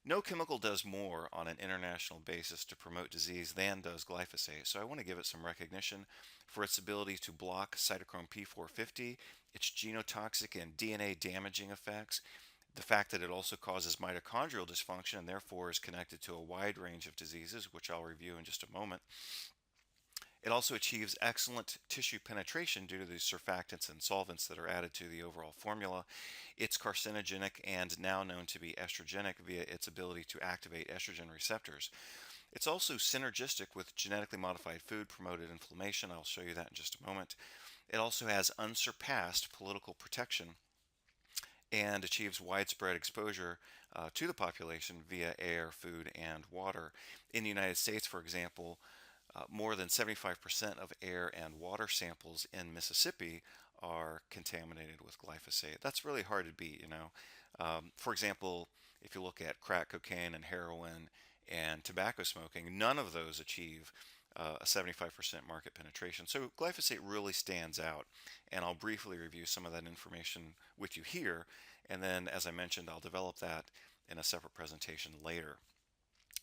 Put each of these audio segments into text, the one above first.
No chemical does more on an international basis to promote disease than does glyphosate, so I want to give it some recognition for its ability to block cytochrome P450, its genotoxic and DNA damaging effects, the fact that it also causes mitochondrial dysfunction and therefore is connected to a wide range of diseases, which I'll review in just a moment. It also achieves excellent tissue penetration due to the surfactants and solvents that are added to the overall formula. It's carcinogenic and now known to be estrogenic via its ability to activate estrogen receptors. It's also synergistic with genetically modified food promoted inflammation. I'll show you that in just a moment. It also has unsurpassed political protection and achieves widespread exposure to the population via air, food, and water. In the United States, for example, more than 75% of air and water samples in Mississippi are contaminated with glyphosate. That's really hard to beat, you know. For example, if you look at crack cocaine and heroin and tobacco smoking, none of those achieve a 75% market penetration. So glyphosate really stands out, and I'll briefly review some of that information with you here, and then, as I mentioned, I'll develop that in a separate presentation later.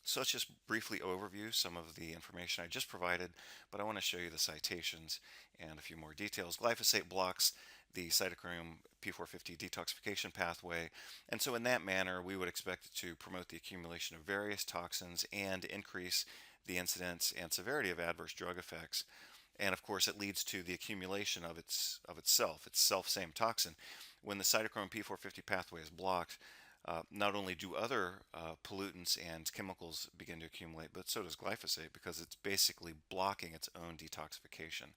So let's just briefly overview some of the information I just provided, but I want to show you the citations and a few more details. Glyphosate blocks the cytochrome P450 detoxification pathway, and so in that manner we would expect it to promote the accumulation of various toxins and increase the incidence and severity of adverse drug effects. And of course it leads to the accumulation of its self-same toxin. When the cytochrome P450 pathway is blocked, not only do other pollutants and chemicals begin to accumulate, but so does glyphosate because it's basically blocking its own detoxification.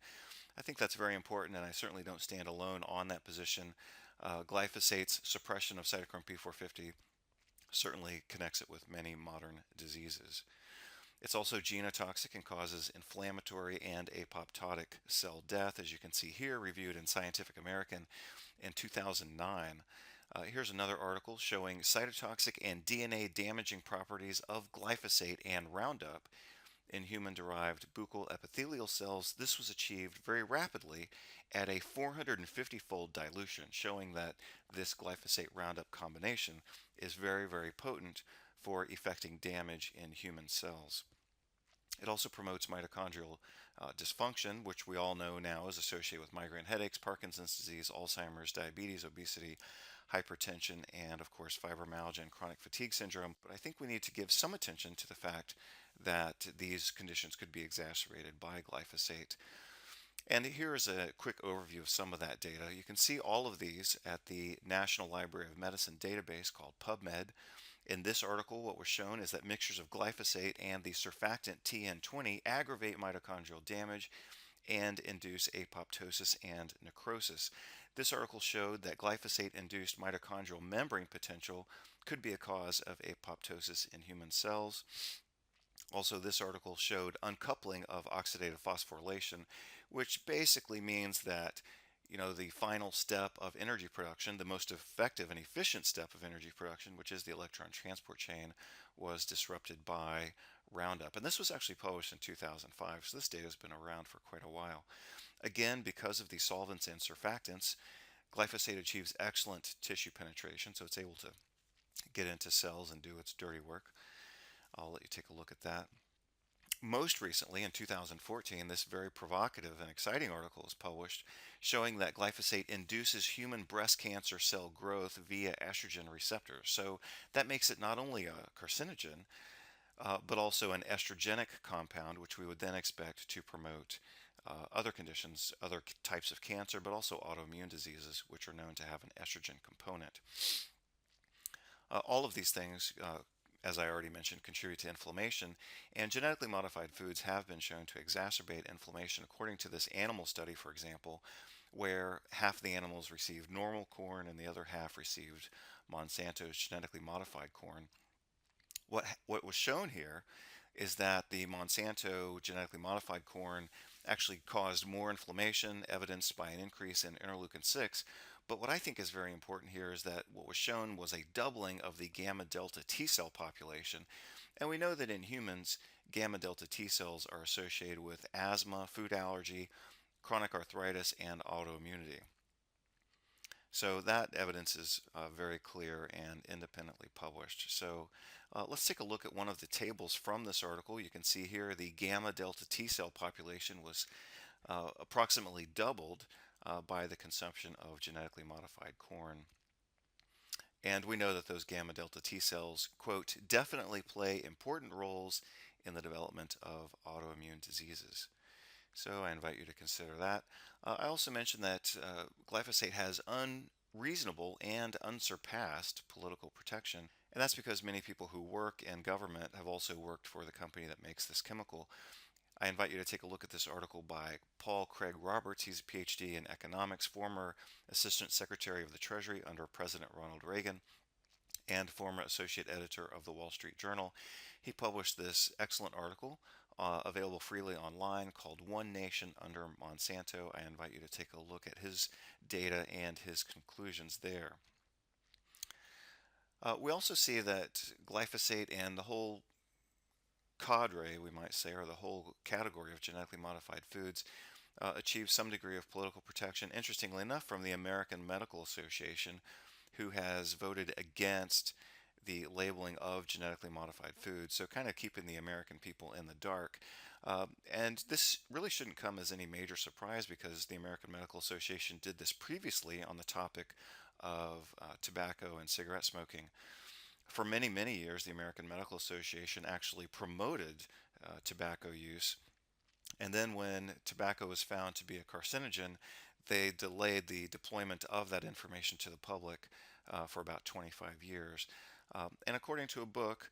I think that's very important, and I certainly don't stand alone on that position. Glyphosate's suppression of cytochrome P450 certainly connects it with many modern diseases. It's also genotoxic and causes inflammatory and apoptotic cell death, as you can see here, reviewed in Scientific American in 2009. Here's another article showing cytotoxic and DNA damaging properties of glyphosate and Roundup in human-derived buccal epithelial cells. This was achieved very rapidly at a 450-fold dilution, showing that this glyphosate Roundup combination is very, very potent for effecting damage in human cells. It also promotes mitochondrial dysfunction, which we all know now is associated with migraine headaches, Parkinson's disease, Alzheimer's, diabetes, obesity, hypertension, and of course fibromyalgia and chronic fatigue syndrome. But I think we need to give some attention to the fact that these conditions could be exacerbated by glyphosate. And here is a quick overview of some of that data. You can see all of these at the National Library of Medicine database called PubMed. In this article, what was shown is that mixtures of glyphosate and the surfactant TN20 aggravate mitochondrial damage and induce apoptosis and necrosis. This article showed that glyphosate-induced mitochondrial membrane potential could be a cause of apoptosis in human cells. Also, this article showed uncoupling of oxidative phosphorylation, which basically means that the final step of energy production, the most effective and efficient step of energy production, which is the electron transport chain, was disrupted by Roundup. And this was actually published in 2005, so this data has been around for quite a while. Again, because of the solvents and surfactants, glyphosate achieves excellent tissue penetration, so it's able to get into cells and do its dirty work. I'll let you take a look at that. Most recently, in 2014, this very provocative and exciting article was published showing that glyphosate induces human breast cancer cell growth via estrogen receptors. So that makes it not only a carcinogen, but also an estrogenic compound, which we would then expect to promote other conditions, other types of cancer, but also autoimmune diseases, which are known to have an estrogen component. All of these things as I already mentioned, contribute to inflammation, and genetically modified foods have been shown to exacerbate inflammation according to this animal study, for example, where half the animals received normal corn and the other half received Monsanto's genetically modified corn. What was shown here is that the Monsanto genetically modified corn actually caused more inflammation, evidenced by an increase in interleukin 6. But what I think is very important here is that what was shown was a doubling of the gamma delta T cell population. And we know that in humans, gamma delta T cells are associated with asthma, food allergy, chronic arthritis, and autoimmunity. So that evidence is very clear and independently published. So let's take a look at one of the tables from this article. You can see here the gamma delta T cell population was approximately doubled by the consumption of genetically modified corn. And we know that those gamma delta T cells, quote, definitely play important roles in the development of autoimmune diseases. So I invite you to consider that. I also mentioned that glyphosate has unreasonable and unsurpassed political protection. And that's because many people who work in government have also worked for the company that makes this chemical. I invite you to take a look at this article by Paul Craig Roberts. He's a PhD in economics, former Assistant Secretary of the Treasury under President Ronald Reagan, and former associate editor of the Wall Street Journal. He published this excellent article available freely online called One Nation Under Monsanto. I invite you to take a look at his data and his conclusions there. We also see that glyphosate and the whole cadre, we might say, or the whole category of genetically modified foods achieve some degree of political protection, interestingly enough, from the American Medical Association, who has voted against the labeling of genetically modified foods, so kind of keeping the American people in the dark. And this really shouldn't come as any major surprise because the American Medical Association did this previously on the topic of tobacco and cigarette smoking. For many, many years, the American Medical Association actually promoted tobacco use. And then when tobacco was found to be a carcinogen, they delayed the deployment of that information to the public for about 25 years. And according to a book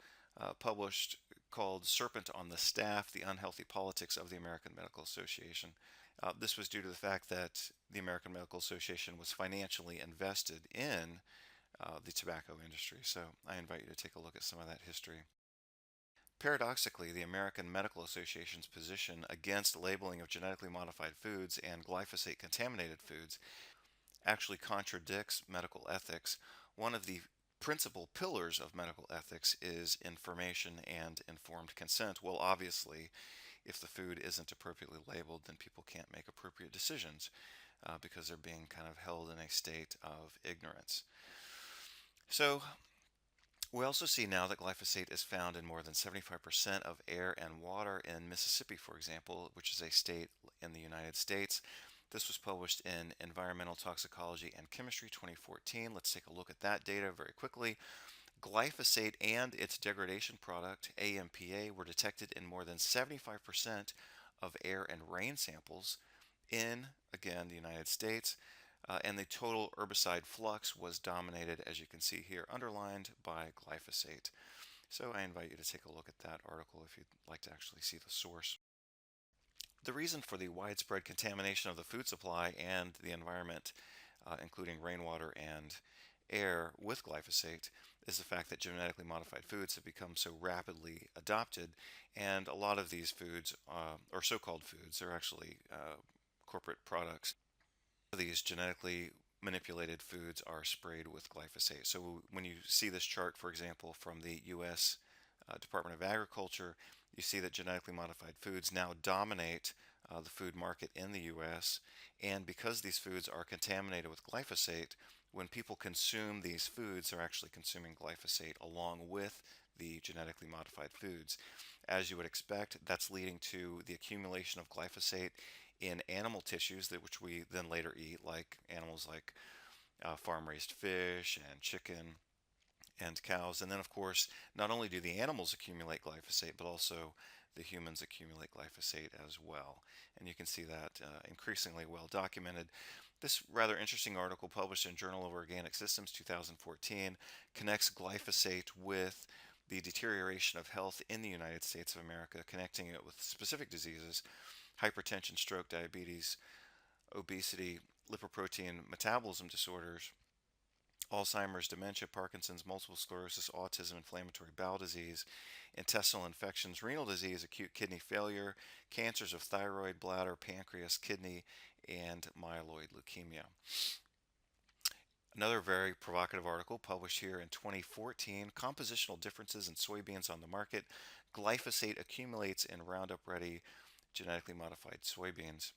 published called Serpent on the Staff, The Unhealthy Politics of the American Medical Association, this was due to the fact that the American Medical Association was financially invested in the tobacco industry. So I invite you to take a look at some of that history. Paradoxically, the American Medical Association's position against labeling of genetically modified foods and glyphosate contaminated foods actually contradicts medical ethics. One of the principal pillars of medical ethics is information and informed consent. Well, obviously, if the food isn't appropriately labeled, then people can't make appropriate decisions because they're being kind of held in a state of ignorance. So, we also see now that glyphosate is found in more than 75% of air and water in Mississippi, for example, which is a state in the United States. This was published in Environmental Toxicology and Chemistry 2014. Let's take a look at that data very quickly. Glyphosate and its degradation product, AMPA, were detected in more than 75% of air and rain samples in, again, the United States. And the total herbicide flux was dominated, as you can see here, underlined by glyphosate. So I invite you to take a look at that article if you'd like to actually see the source. The reason for the widespread contamination of the food supply and the environment, including rainwater and air with glyphosate, is the fact that genetically modified foods have become so rapidly adopted, and a lot of these foods, or so-called foods, are actually corporate products. These genetically manipulated foods are sprayed with glyphosate. So when you see this chart, for example, from the U.S. Department of Agriculture, you see that genetically modified foods now dominate the food market in the U.S. And because these foods are contaminated with glyphosate, when people consume these foods, they're actually consuming glyphosate along with the genetically modified foods. As you would expect, that's leading to the accumulation of glyphosate in animal tissues that which we then later eat, like animals like farm-raised fish and chicken and cows. And then, of course, not only do the animals accumulate glyphosate, but also the humans accumulate glyphosate as well. And you can see that increasingly well documented. This rather interesting article published in Journal of Organic Systems 2014 connects glyphosate with the deterioration of health in the United States of America, connecting it with specific diseases: hypertension, stroke, diabetes, obesity, lipoprotein metabolism disorders, Alzheimer's, dementia, Parkinson's, multiple sclerosis, autism, inflammatory bowel disease, intestinal infections, renal disease, acute kidney failure, cancers of thyroid, bladder, pancreas, kidney, and myeloid leukemia. Another very provocative article published here in 2014: compositional differences in soybeans on the market. Glyphosate accumulates in Roundup Ready genetically modified soybeans.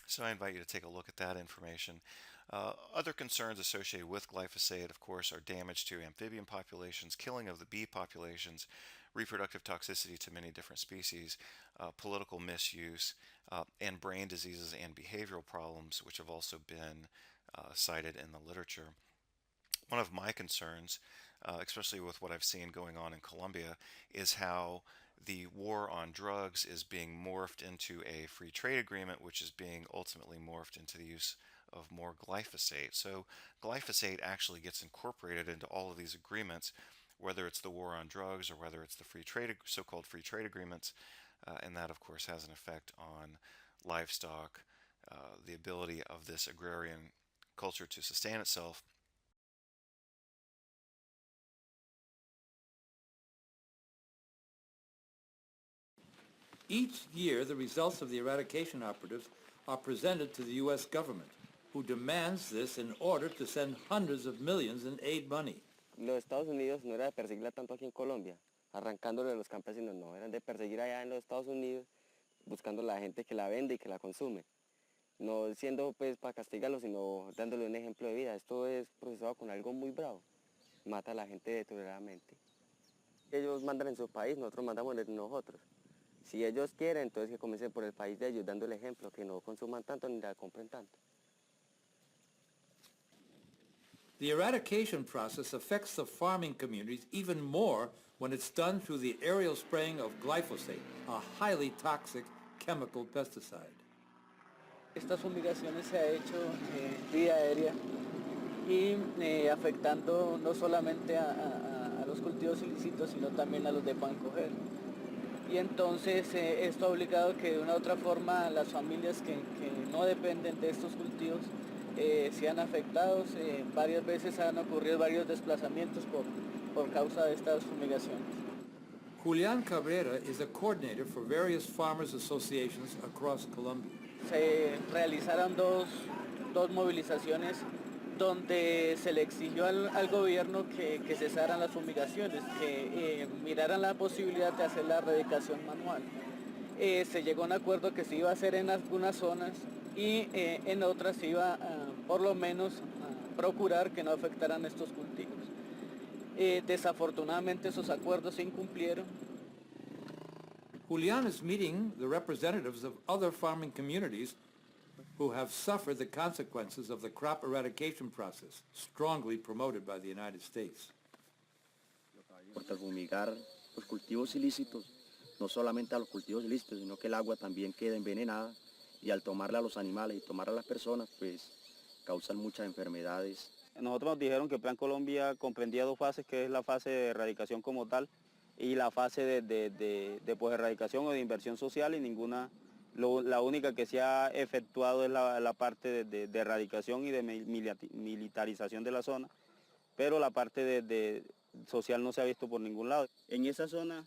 So I invite you to take a look at that information. Other concerns associated with glyphosate, of course, are damage to amphibian populations, killing of the bee populations, reproductive toxicity to many different species, political misuse, and brain diseases and behavioral problems, which have also been cited in the literature. One of my concerns, especially with what I've seen going on in Colombia, is how the war on drugs is being morphed into a free trade agreement, which is being ultimately morphed into the use of more glyphosate. So glyphosate actually gets incorporated into all of these agreements, whether it's the war on drugs or whether it's the free trade, so-called free trade agreements, and that of course has an effect on livestock, the ability of this agrarian culture to sustain itself. Each year, the results of the eradication operatives are presented to the U.S. government, who demands this in order to send hundreds of millions in aid money. Los Estados Unidos no era de perseguirla tanto aquí en Colombia, arrancándole a los campesinos, no, eran de perseguir allá en los Estados Unidos, buscando la gente que la vende y que la consume. No siendo pues para castigarlo, sino dándole un ejemplo de vida. Esto es procesado con algo muy bravo, mata a la gente detoradamente. Ellos mandan en su país, nosotros mandamos en nosotros. Si ellos quieren, entonces que comiencen por el país de ellos, dando el ejemplo, que no consuman tanto ni la compren tanto. The eradication process affects the farming communities even more when it's done through the aerial spraying of glyphosate, a highly toxic chemical pesticide. Estas fumigaciones se ha hecho vía aérea y afectando no solamente a los cultivos ilícitos, sino también a los de pan coger. Y entonces esto ha obligado que de una u otra forma las familias que no dependen de estos cultivos sean afectados. Varias veces han ocurrido varios desplazamientos por causa de estas fumigaciones. Julián Cabrera is a coordinator for various farmers associations across Colombia. Se realizaron dos movilizaciones donde se le exigió al gobierno que cesaran las fumigaciones, que miraran la posibilidad de hacer la erradicación manual. Se llegó a un acuerdo que se iba a hacer en algunas zonas y en otras se iba por lo menos a procurar que no afectaran estos cultivos. Desafortunadamente esos acuerdos se incumplieron. Julián is meeting the representatives of other farming communities who have suffered the consequences of the crop eradication process, strongly promoted by the United States. Por fumigar los cultivos ilícitos, no solamente a los cultivos ilícitos, sino que el agua también queda envenenada y al tomarla a los animales y tomarla a las personas, pues causan muchas enfermedades. Nosotros nos dijeron que el Plan Colombia comprendía dos fases, que es la fase de erradicación como tal y la fase de pues, erradicación o de inversión social, y ninguna, la única que se ha efectuado es la parte de erradicación y de militarización de la zona, pero la parte de social no se ha visto por ningún lado. En esa zona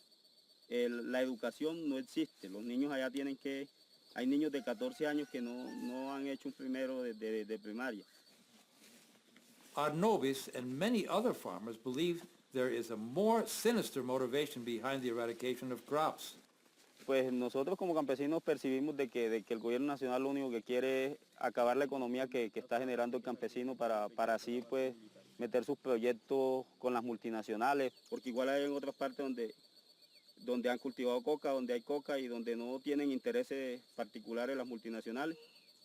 la educación no existe, los niños allá hay niños de 14 años que no han hecho un primero de primaria. Arnobis and many other farmers believe there is a more sinister motivation behind the eradication of crops. Pues nosotros como campesinos percibimos de que el gobierno nacional lo único que quiere es acabar la economía que está generando el campesino para así pues meter sus proyectos con las multinacionales, porque igual hay en otras partes donde han cultivado coca, donde hay coca y donde no tienen intereses particulares las multinacionales,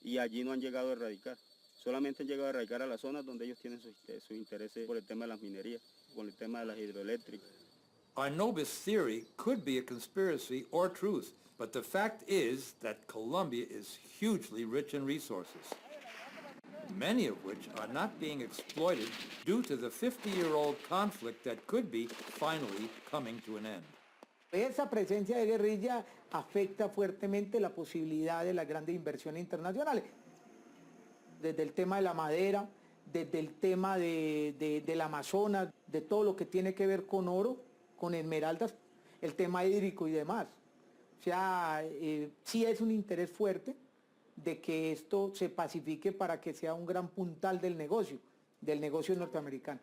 y allí no han llegado a erradicar. Solamente han llegado a erradicar a las zonas donde ellos tienen sus intereses por el tema de las minerías, por el tema de las hidroeléctricas. Arnobis theory could be a conspiracy or truth, but the fact is that Colombia is hugely rich in resources, many of which are not being exploited due to the 50-year-old conflict that could be finally coming to an end. Esa presencia de guerrilla afecta fuertemente la posibilidad de las grandes inversiones internacionales, desde el tema de la madera, desde el tema del Amazonas, de todo lo que tiene que ver con oro, con esmeraldas, el tema hídrico y demás. O sea, sí es un interés fuerte de que esto se pacifique para que sea un gran puntal del negocio norteamericano.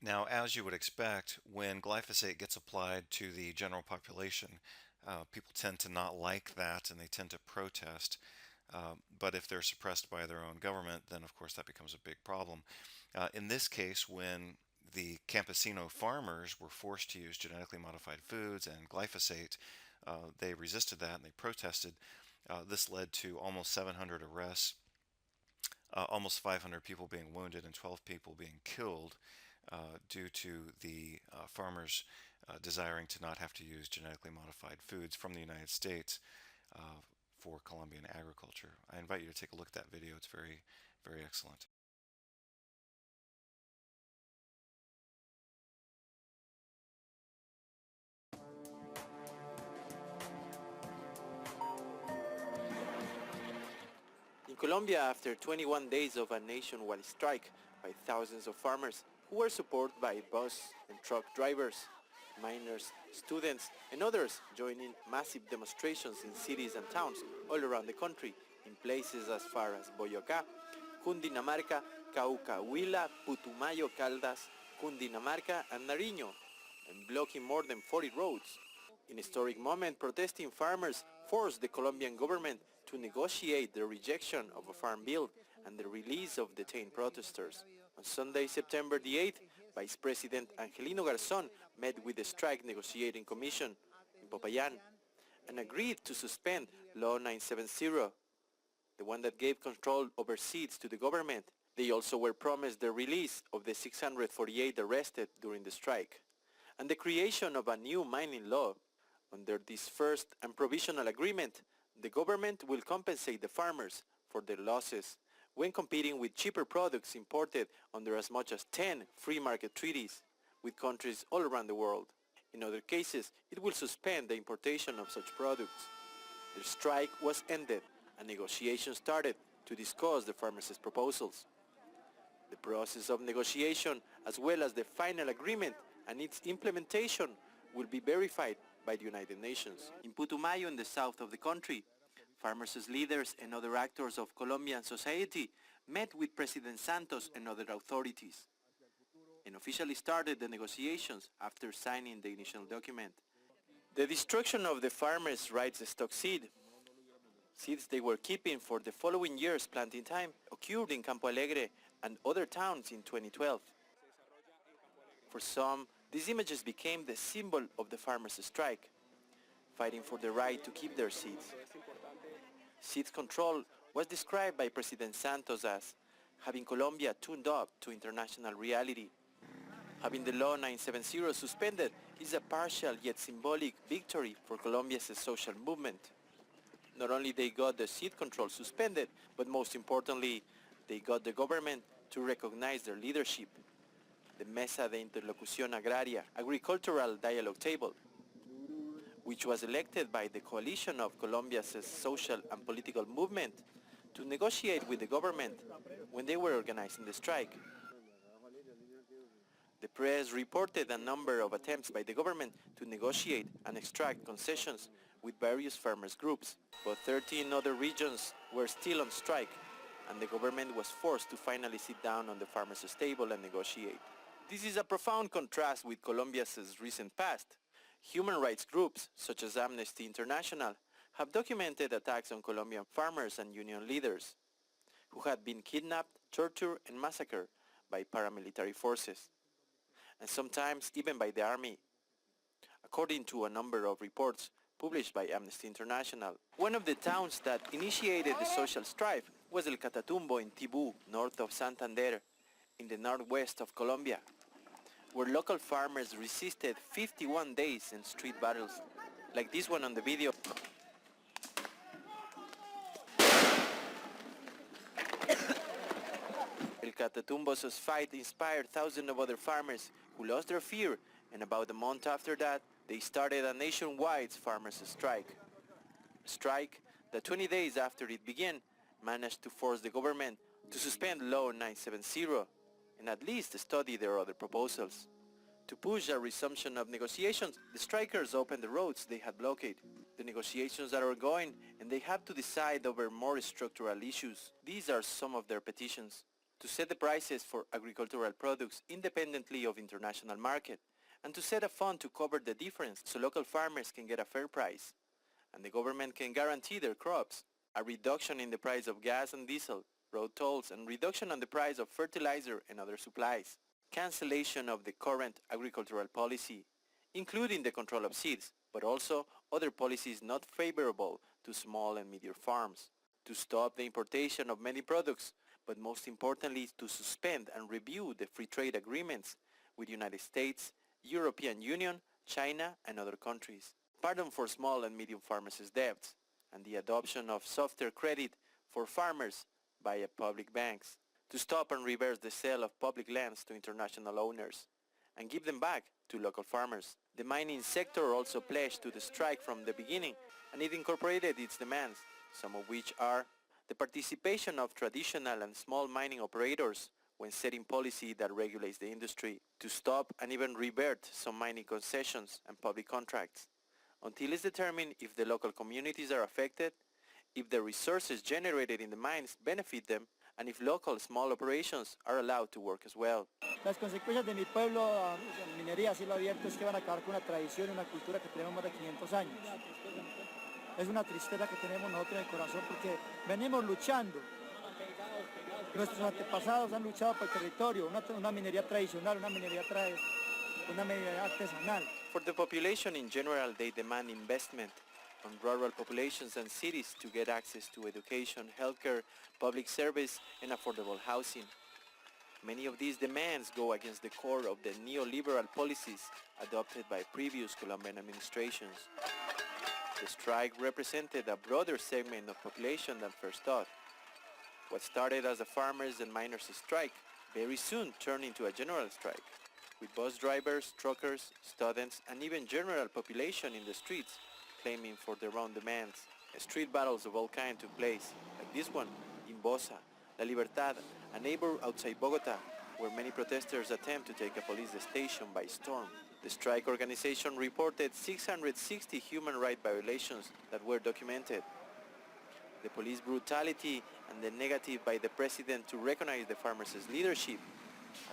Now, as you would expect, when glyphosate gets applied to the general population, people tend to not like that and they tend to protest. But if they're suppressed by their own government, then of course that becomes a big problem. In this case, when the campesino farmers were forced to use genetically modified foods and glyphosate, they resisted that and they protested. This led to almost 700 arrests, almost 500 people being wounded, and 12 people being killed due to the farmers desiring to not have to use genetically modified foods from the United States for Colombian agriculture. I invite you to take a look at that video. It's very, very excellent. In Colombia, after 21 days of a nationwide strike by thousands of farmers who were supported by bus and truck drivers, miners, students and others joining massive demonstrations in cities and towns all around the country, in places as far as Boyacá, Cundinamarca, Cauca, Huila, Putumayo, Caldas, Cundinamarca and Nariño, and blocking more than 40 roads. In a historic moment, protesting farmers forced the Colombian government to negotiate the rejection of a farm bill and the release of detained protesters. On Sunday, September the 8th, Vice President Angelino Garzón met with the Strike Negotiating Commission in Popayán and agreed to suspend Law 970, the one that gave control over seeds to the government. They also were promised the release of the 648 arrested during the strike and the creation of a new mining law. Under this first and provisional agreement, the government will compensate the farmers for their losses when competing with cheaper products imported under as much as 10 free market treaties with countries all around the world. In other cases, it will suspend the importation of such products. The strike was ended and negotiations started to discuss the farmers' proposals. The process of negotiation, as well as the final agreement and its implementation, will be verified by the United Nations. In Putumayo, in the south of the country, farmers' leaders and other actors of Colombian society met with President Santos and other authorities and officially started the negotiations after signing the initial document. The destruction of the farmers' rights stock seeds they were keeping for the following year's planting time, occurred in Campo Alegre and other towns in 2012. For some, these images became the symbol of the farmers' strike, fighting for the right to keep their seeds. Seed control was described by President Santos as having Colombia tuned up to international reality. Having the Law 970 suspended is a partial yet symbolic victory for Colombia's social movement. Not only they got the seed control suspended, but most importantly, they got the government to recognize their leadership. The Mesa de Interlocución Agraria, Agricultural Dialogue Table, which was elected by the coalition of Colombia's social and political movement to negotiate with the government when they were organizing the strike. The press reported a number of attempts by the government to negotiate and extract concessions with various farmers' groups, but 13 other regions were still on strike, and the government was forced to finally sit down on the farmers' table and negotiate. This is a profound contrast with Colombia's recent past. Human rights groups, such as Amnesty International, have documented attacks on Colombian farmers and union leaders, who had been kidnapped, tortured and massacred by paramilitary forces, and sometimes even by the army. According to a number of reports published by Amnesty International, one of the towns that initiated the social strife was El Catatumbo in Tibú, north of Santander, in the northwest of Colombia, where local farmers resisted 51 days in street battles, like this one on the video. El Catatumbo's fight inspired thousands of other farmers who lost their fear, and about a month after that, they started a nationwide farmers' strike. A strike that 20 days after it began, managed to force the government to suspend Law 970 and at least study their other proposals. To push a resumption of negotiations, the strikers opened the roads they had blockaded. The negotiations are ongoing and they have to decide over more structural issues. These are some of their petitions. to set the prices for agricultural products independently of international market, and to set a fund to cover the difference so local farmers can get a fair price, and the government can guarantee their crops. A reduction in the price of gas and diesel, road tolls, and reduction on the price of fertilizer and other supplies. Cancellation of the current agricultural policy, including the control of seeds, but also other policies not favorable to small and medium farms. To stop the importation of many products, but most importantly to suspend and review the free trade agreements with United States, European Union, China, and other countries. Pardon for small and medium farmers' debts, and the adoption of softer credit for farmers via public banks. To stop and reverse the sale of public lands to international owners, and give them back to local farmers. The mining sector also pledged to the strike from the beginning, and it incorporated its demands, some of which are the participation of traditional and small mining operators when setting policy that regulates the industry, to stop and even revert some mining concessions and public contracts, until it's determined if the local communities are affected, if the resources generated in the mines benefit them, and if local small operations are allowed to work as well. Las consecuencias de mi pueblo, minería a cielo abierto, es que van a acabar con una tradición y una cultura que tenemos más de 500 años. Es una tristeza que tenemos nosotros en el corazón porque venimos luchando. Nuestros antepasados han luchado por el territorio, una minería tradicional, una minería artesanal. For the population in general, they demand investment on rural populations and cities to get access to education, healthcare, public service, and affordable housing. Many of these demands go against the core of the neoliberal policies adopted by previous Colombian administrations. The strike represented a broader segment of population than first thought. What started as a farmers and miners strike very soon turned into a general strike, with bus drivers, truckers, students, and even general population in the streets claiming for their own demands. Street battles of all kinds took place, like this one in Bosa, La Libertad, a neighbor outside Bogota, where many protesters attempt to take a police station by storm. The strike organization reported 660 human rights violations that were documented. The police brutality and the negative by the president to recognize the farmers' leadership,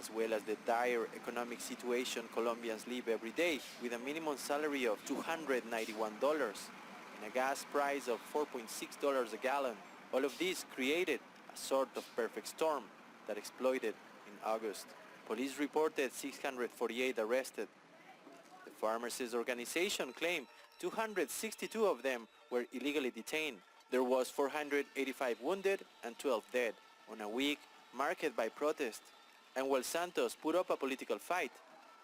as well as the dire economic situation Colombians live every day with a minimum salary of $291 and a gas price of $4.6 a gallon. All of this created a sort of perfect storm that exploded in August. Police reported 648 arrested. The farmers' organization claimed 262 of them were illegally detained. There was 485 wounded and 12 dead on a week marked by protest. And while Santos put up a political fight,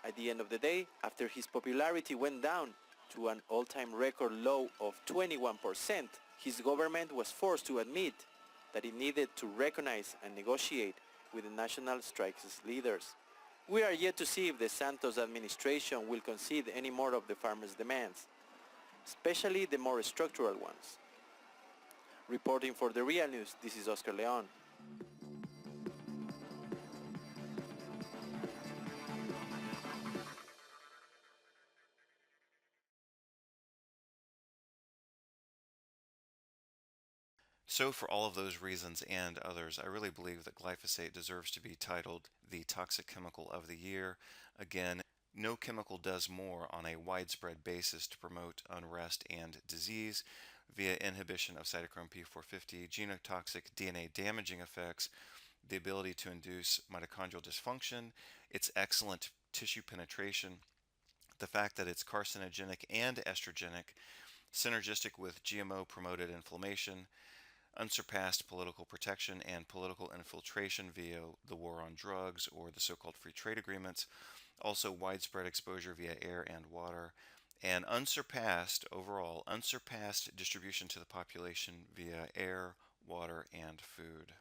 at the end of the day, after his popularity went down to an all-time record low of 21%, his government was forced to admit that it needed to recognize and negotiate with the national strikes leaders. We are yet to see if the Santos administration will concede any more of the farmers' demands, especially the more structural ones. Reporting for the Real News, this is Oscar Leon. So for all of those reasons and others, I really believe that glyphosate deserves to be titled the Toxic Chemical of the Year. Again, no chemical does more on a widespread basis to promote unrest and disease via inhibition of cytochrome P450, genotoxic DNA damaging effects, the ability to induce mitochondrial dysfunction, its excellent tissue penetration, the fact that it's carcinogenic and estrogenic, synergistic with GMO promoted inflammation, unsurpassed political protection and political infiltration via the war on drugs or the so-called free trade agreements, also widespread exposure via air and water, and unsurpassed distribution to the population via air, water, and food.